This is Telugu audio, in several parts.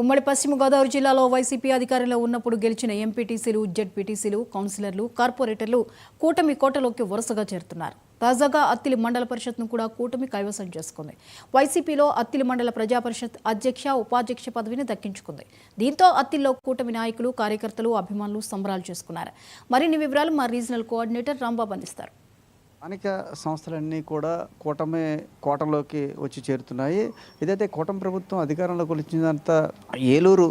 ఉమ్మడి పశ్చిమ గోదావరి జిల్లాలో వైసీపీ అధికారంలో ఉన్నప్పుడు గెలిచిన ఎంపీటీసీలు, జెడ్పీటీసీలు, కౌన్సిలర్లు, కార్పొరేటర్లు కూటమి కోటలోకి వరుసగా చేరుతున్నారు. తాజాగా అత్తిలి మండల పరిషత్ను కూడా కూటమి కైవసం చేసుకుంది. వైసీపీలో అత్తిలి మండల ప్రజాపరిషత్ అధ్యక్ష, ఉపాధ్యక్ష పదవిని దక్కించుకుంది. దీంతో అత్తిల్లో కూటమి నాయకులు, కార్యకర్తలు, అభిమానులు సంబరాలు చేసుకున్నారు. మరిన్ని వివరాలు మా రీజనల్ కోఆర్డినేటర్ రాంబాబు అందిస్తారు. స్థానిక సంస్థలన్నీ కూడా కూటమి కోటలోకి వచ్చి చేరుతున్నాయి. ఏదైతే కూటమి ప్రభుత్వం అధికారంలోకి వచ్చిందంతా ఏలూరు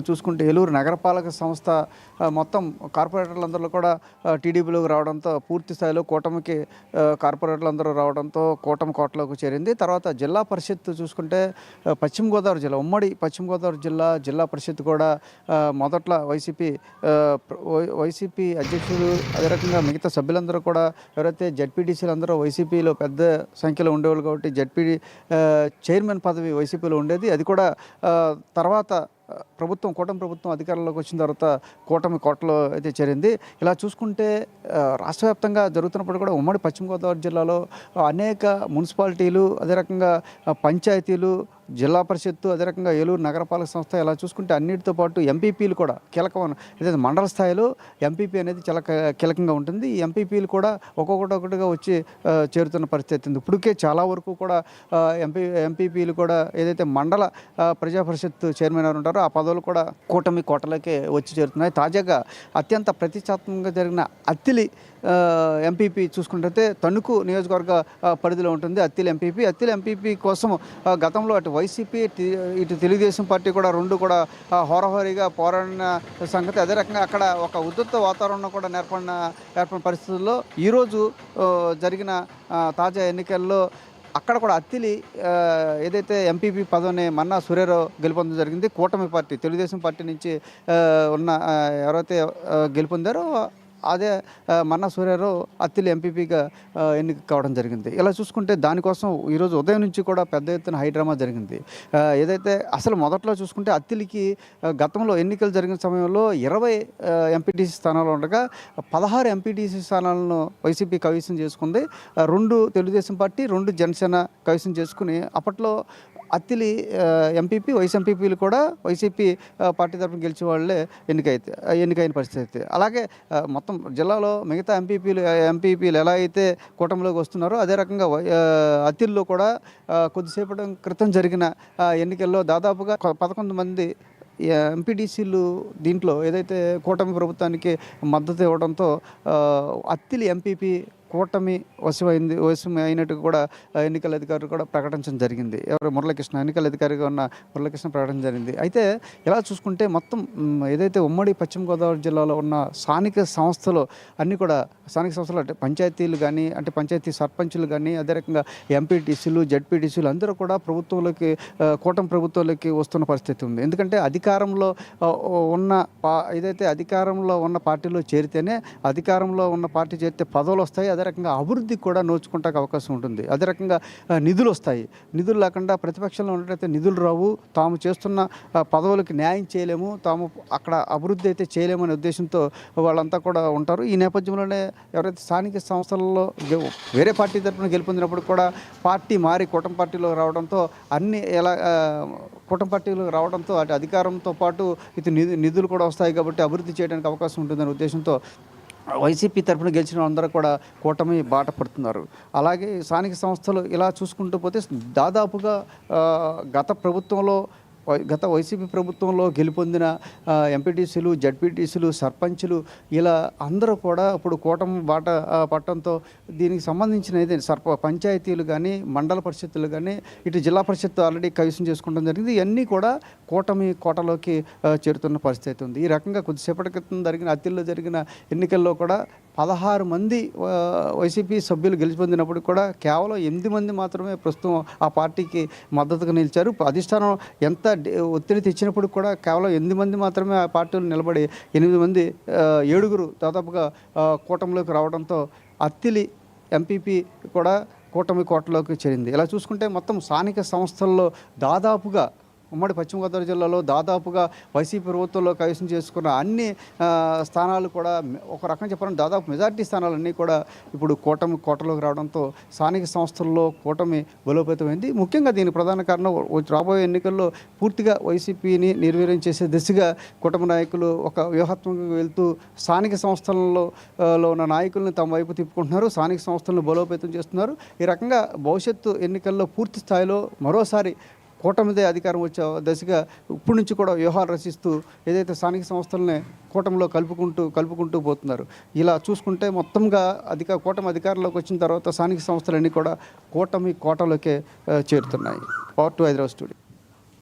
చూసుకుంటే ఏలూరు నగరపాలక సంస్థ మొత్తం కార్పొరేటర్లందరూ కూడా టీడీపీలోకి రావడంతో పూర్తి స్థాయిలో కూటమికి కార్పొరేటర్లందరూ రావడంతో కూటమి కోటలోకి చేరింది. తర్వాత జిల్లా పరిషత్ చూసుకుంటే పశ్చిమ గోదావరి జిల్లా ఉమ్మడి పశ్చిమ గోదావరి జిల్లా పరిషత్ కూడా మొదట్లో వైసీపీ అధ్యక్షులు అదే రకంగా మిగతా సభ్యులందరూ కూడా ఎవరైతే జెడ్పీటీసీలు అందరూ వైసీపీలో పెద్ద సంఖ్యలో ఉండేవాళ్ళు కాబట్టి జెడ్పీ చైర్మన్ పదవి వైసీపీలో ఉండేది. అది కూడా తర్వాత కూటమి ప్రభుత్వం అధికారంలోకి వచ్చిన తర్వాత కూటమి కోటలో అయితే చేరింది. ఇలా చూసుకుంటే రాష్ట్ర వ్యాప్తంగా జరుగుతున్నప్పుడు కూడా ఉమ్మడి పశ్చిమ గోదావరి జిల్లాలో అనేక మున్సిపాలిటీలు అదే రకంగా పంచాయతీలు, జిల్లా పరిషత్తు అదే రకంగా ఏలూరు నగరపాలక సంస్థ ఇలా చూసుకుంటే అన్నిటితో పాటు ఎంపీపీలు కూడా కీలకమైన ఏదైతే మండల స్థాయిలో ఎంపీపీ అనేది చాలా కీలకంగా ఉంటుంది. ఈ ఎంపీపీలు కూడా ఒక్కొక్కటిగా వచ్చి చేరుతున్న పరిస్థితి ఉంది. ఇప్పటికే చాలా వరకు కూడా ఎంపీపీలు కూడా ఏదైతే మండల ప్రజాపరిషత్ చైర్మన్ ఉంటారో ఆ పదవులు కూడా కూటమి కోటలోకే వచ్చి చేరుతున్నాయి. తాజాగా అత్యంత ప్రతిష్టాత్మకంగా జరిగిన అత్తిలి ఎంపీపీ చూసుకుంటే తణుకు నియోజకవర్గ పరిధిలో ఉంటుంది అత్తిలి ఎంపీపీ కోసం గతంలో అటు వైసీపీ ఇటు తెలుగుదేశం పార్టీ కూడా రెండు కూడా హోరాహోరీగా పోరాడిన సంగతి. అదే రకంగా అక్కడ ఒక ఉద్ధృత వాతావరణం కూడా ఏర్పడిన పరిస్థితుల్లో ఈరోజు జరిగిన తాజా ఎన్నికల్లో అక్కడ కూడా అత్తిలి ఏదైతే ఎంపీపీ పదవిని మన్నా సూర్యారావు గెలుపొందడం జరిగింది. కూటమి పార్టీ తెలుగుదేశం పార్టీ నుంచి ఉన్న ఎవరైతే గెలుపొందారో అదే మన్నా సూర్యారావు అత్తిలి ఎంపీపీగా ఎన్నిక కావడం జరిగింది. ఇలా చూసుకుంటే దానికోసం ఈరోజు ఉదయం నుంచి కూడా పెద్ద ఎత్తున హైడ్రామా జరిగింది. ఏదైతే అసలు మొదట్లో చూసుకుంటే అత్తిలికి గతంలో ఎన్నికలు జరిగిన సమయంలో 20 ఎంపీటీసీ స్థానాలు ఉండగా 16 ఎంపీటీసీ స్థానాలను వైసీపీ కైవసం చేసుకుంది. 2 తెలుగుదేశం పార్టీ, 2 జనసేన కైవసం చేసుకుని అప్పట్లో అత్తిలి ఎంపీపీ, వైస్ ఎంపీపీలు కూడా వైసీపీ పార్టీ తరఫున గెలిచే వాళ్ళే ఎన్నికైన పరిస్థితి. అలాగే మొత్తం జిల్లాలో మిగతా ఎంపీపీలు ఎలా అయితే కూటమిలోకి వస్తున్నారో అదే రకంగా అత్తిలిలో కూడా కొద్దిసేపటి క్రితం జరిగిన ఎన్నికల్లో దాదాపుగా 11 మంది ఎంపీటీసీలు దీంట్లో ఏదైతే కూటమి ప్రభుత్వానికి మద్దతు ఇవ్వడంతో అత్తిలి ఎంపీపీ కూటమి వశం అయినట్టు కూడా ఎన్నికల అధికారులు కూడా ప్రకటించడం జరిగింది. ఎన్నికల అధికారిగా ఉన్న మురళీకృష్ణ ప్రకటన జరిగింది. అయితే ఇలా చూసుకుంటే మొత్తం ఏదైతే ఉమ్మడి పశ్చిమ గోదావరి జిల్లాలో ఉన్న స్థానిక సంస్థలు అన్నీ కూడా అంటే పంచాయతీలు కానీ అంటే పంచాయతీ సర్పంచులు కానీ అదే రకంగా ఎంపీటీసీలు, జెడ్పీటీసీలు అందరూ కూడా కూటమి ప్రభుత్వంలోకి వస్తున్న పరిస్థితి ఉంది. ఎందుకంటే అధికారంలో ఉన్న పార్టీలో చేరితేనే అధికారంలో ఉన్న పార్టీ చేరితే పదవులు వస్తాయి. అదే రకంగా అభివృద్ధికి కూడా నోచుకుంటే అవకాశం ఉంటుంది. అదే రకంగా నిధులు వస్తాయి. నిధులు లేకుండా ప్రతిపక్షంలో ఉన్నట్టయితే నిధులు రావు. తాము చేస్తున్న పదవులకి న్యాయం చేయలేము, తాము అక్కడ అభివృద్ధి అయితే చేయలేమనే ఉద్దేశంతో వాళ్ళంతా కూడా ఉంటారు. ఈ నేపథ్యంలోనే ఎవరైతే స్థానిక సంస్థలలో వేరే పార్టీ తరఫున గెలుపొందినప్పుడు కూడా పార్టీ మారి కూటమి పార్టీలో రావడంతో కూటమి పార్టీలో రావడంతో అటు అధికారంతో పాటు ఇటు నిధులు కూడా వస్తాయి కాబట్టి అభివృద్ధి చేయడానికి అవకాశం ఉంటుందనే ఉద్దేశంతో వైసీపీ తరఫున గెలిచిన అందరూ కూడా కూటమి బాట పడుతున్నారు. అలాగే స్థానిక సంస్థలు ఇలా చూసుకుంటూ పోతే దాదాపుగా గత వైసీపీ ప్రభుత్వంలో గెలుపొందిన ఎంపీటీసీలు, జెడ్పీటీసీలు, సర్పంచులు ఇలా అందరూ కూడా ఇప్పుడు కూటమి బాట పట్టడంతో దీనికి సంబంధించిన పంచాయతీలు కానీ మండల పరిషత్తులు కానీ ఇటు జిల్లా పరిషత్తు ఆల్రెడీ కైవసం చేసుకోవడం జరిగింది. ఇవన్నీ కూడా కూటమి కోటలోకి చేరుతున్న పరిస్థితి ఉంది. ఈ రకంగా కొద్దిసేపటి క్రితం అత్తిలిలో జరిగిన ఎన్నికల్లో కూడా 16 మంది వైసీపీ సభ్యులు గెలిచిపొందినప్పుడు కూడా కేవలం 8 మంది మాత్రమే ప్రస్తుతం ఆ పార్టీకి మద్దతుగా నిలిచారు. అధిష్టానం ఎంత ఒత్తిడి తెచ్చినప్పుడు కూడా కేవలం 8 మంది మాత్రమే ఆ పార్టీలు నిలబడి 7 దాదాపుగా కూటమిలోకి రావడంతో అత్తిలి ఎంపీపీ కూడా కూటమి కోటలోకి చేరింది. ఇలా చూసుకుంటే మొత్తం స్థానిక సంస్థల్లో దాదాపుగా ఉమ్మడి పశ్చిమ గోదావరి జిల్లాలో దాదాపుగా వైసీపీ ప్రభుత్వంలో కైవసం చేసుకున్న అన్ని స్థానాలు కూడా ఒక రకంగా చెప్పాలంటే దాదాపు మెజార్టీ స్థానాలన్నీ కూడా ఇప్పుడు కూటమి కోటలోకి రావడంతో స్థానిక సంస్థల్లో కూటమి బలోపేతమైంది. ముఖ్యంగా దీని ప్రధాన కారణం రాబోయే ఎన్నికల్లో పూర్తిగా వైసీపీని నిర్వీర్యం చేసే దిశగా కూటమి నాయకులు ఒక వ్యూహాత్మకంగా వెళ్తూ స్థానిక సంస్థలలో ఉన్న నాయకులను తమ వైపు తిప్పుకుంటున్నారు. స్థానిక సంస్థలను బలోపేతం చేస్తున్నారు. ఈ రకంగా భవిష్యత్తు ఎన్నికల్లో పూర్తి స్థాయిలో మరోసారి కూటమిదే అధికారం వచ్చే దశగా ఇప్పటి నుంచి కూడా వ్యూహాలు రచిస్తూ ఏదైతే స్థానిక సంస్థలనే కూటమిలో కలుపుకుంటూ పోతున్నారు. ఇలా చూసుకుంటే మొత్తంగా కూటమి అధికారంలోకి వచ్చిన తర్వాత స్థానిక సంస్థలన్నీ కూడా కూటమి కోటలోకే చేరుతున్నాయి. Power to Hyderabad studio.